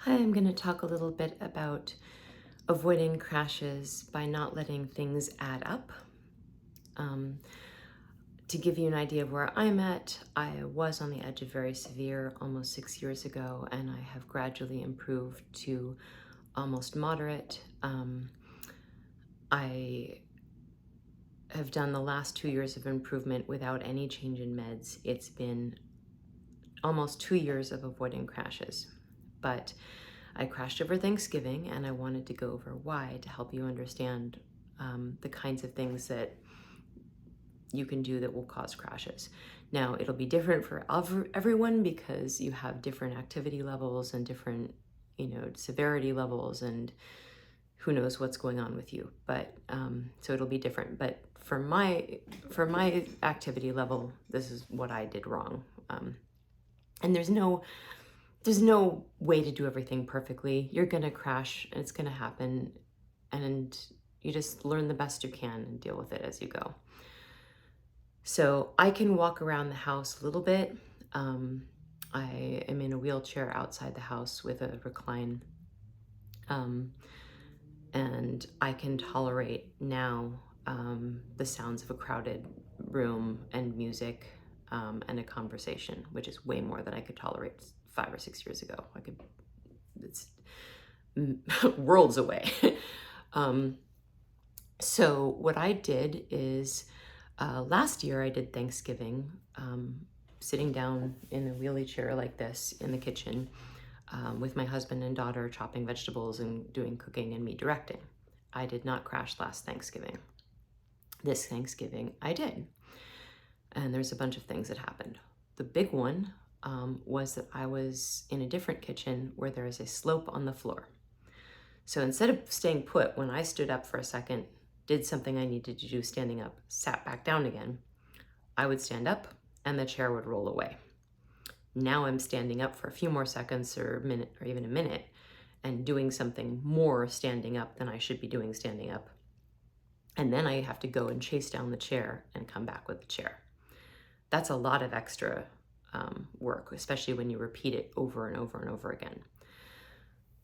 Hi, I'm going to talk a little bit about avoiding crashes by not letting things add up. Um, to give you an idea of where I'm at, I was on the edge of very severe almost 6 years ago, and I have gradually improved to almost moderate. I have done the last 2 years of improvement without any change in meds. It's been almost 2 years of avoiding crashes, but I crashed over Thanksgiving, and I wanted to go over why to help you understand the kinds of things that you can do that will cause crashes. Now, it'll be different for everyone because you have different activity levels and different, severity levels, and who knows what's going on with you. But so it'll be different. But for my activity level, this is what I did wrong. And there's no way to do everything perfectly. You're gonna crash, and it's gonna happen, and you just learn the best you can and deal with it as you go. So I can walk around the house a little bit. I am in a wheelchair outside the house with a recline, and I can tolerate now the sounds of a crowded room and music, and a conversation, which is way more than I could tolerate 5 or 6 years ago. It's worlds away. um, so what I did is last year I did Thanksgiving sitting down in a wheelie chair like this in the kitchen with my husband and daughter, chopping vegetables and doing cooking and me directing. I did not crash last Thanksgiving. This Thanksgiving I did. And there's a bunch of things that happened. The big one was that I was in a different kitchen where there is a slope on the floor. So instead of staying put, when I stood up for a second, did something I needed to do standing up, sat back down again, I would stand up and the chair would roll away. Now I'm standing up for a few more seconds or a minute or even a minute and doing something more standing up than I should be doing standing up. And then I have to go and chase down the chair and come back with the chair. That's a lot of extra work, especially when you repeat it over and over and over again.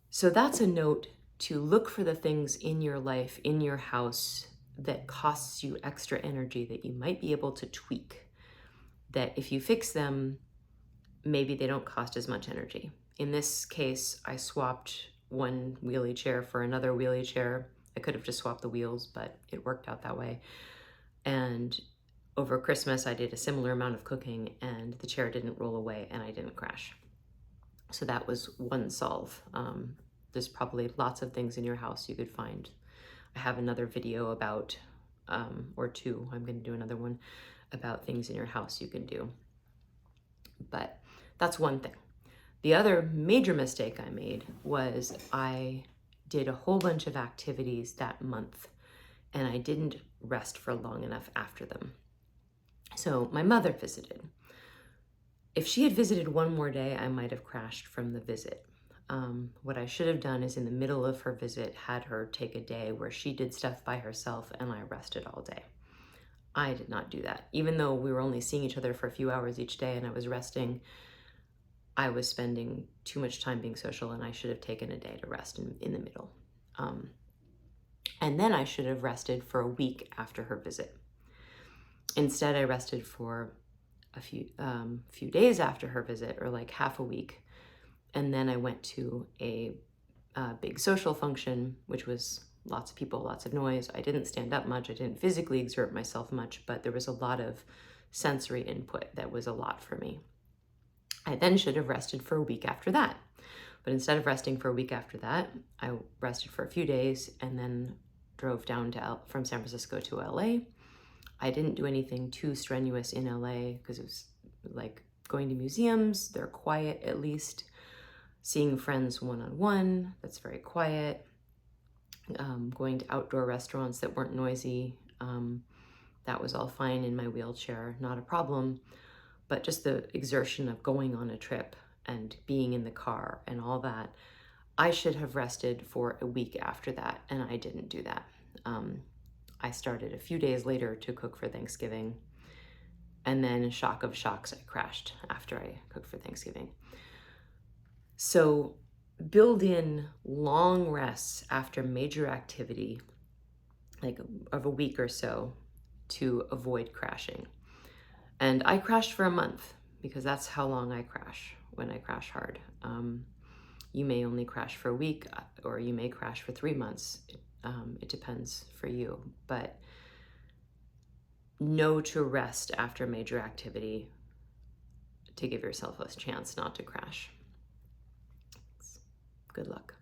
So that's a note to look for the things in your life, in your house, that costs you extra energy that you might be able to tweak. That if you fix them, maybe they don't cost as much energy. In this case, I swapped one wheelie chair for another wheelie chair. I could have just swapped the wheels, but it worked out that way. And over Christmas, I did a similar amount of cooking and the chair didn't roll away and I didn't crash. So that was one solve. There's probably lots of things in your house you could find. I have another video about, or two, I'm going to do another one about things in your house you can do. But that's one thing. The other major mistake I made was I did a whole bunch of activities that month and I didn't rest for long enough after them. So my mother visited. If she had visited one more day, I might have crashed from the visit. What I should have done is in the middle of her visit, had her take a day where she did stuff by herself and I rested all day. I did not do that. Even though we were only seeing each other for a few hours each day and I was resting, I was spending too much time being social and I should have taken a day to rest in the middle. And then I should have rested for a week after her visit. Instead, I rested for a few days after her visit, or like half a week. And then I went to a big social function, which was lots of people, lots of noise. I didn't stand up much. I didn't physically exert myself much, but there was a lot of sensory input that was a lot for me. I then should have rested for a week after that. But instead of resting for a week after that, I rested for a few days and then drove down from San Francisco to LA. I didn't do anything too strenuous in LA because it was like going to museums. They're quiet, at least. Seeing friends one-on-one, that's very quiet. Going to outdoor restaurants that weren't noisy. That was all fine in my wheelchair, not a problem. But just the exertion of going on a trip and being in the car and all that, I should have rested for a week after that, and I didn't do that. I started a few days later to cook for Thanksgiving, and then shock of shocks, I crashed after I cooked for Thanksgiving. So build in long rests after major activity, like of a week or so, to avoid crashing. And I crashed for a month because that's how long I crash when I crash hard. You may only crash for a week, or you may crash for 3 months. It depends for you. But know to rest after major activity to give yourself a chance not to crash. Good luck.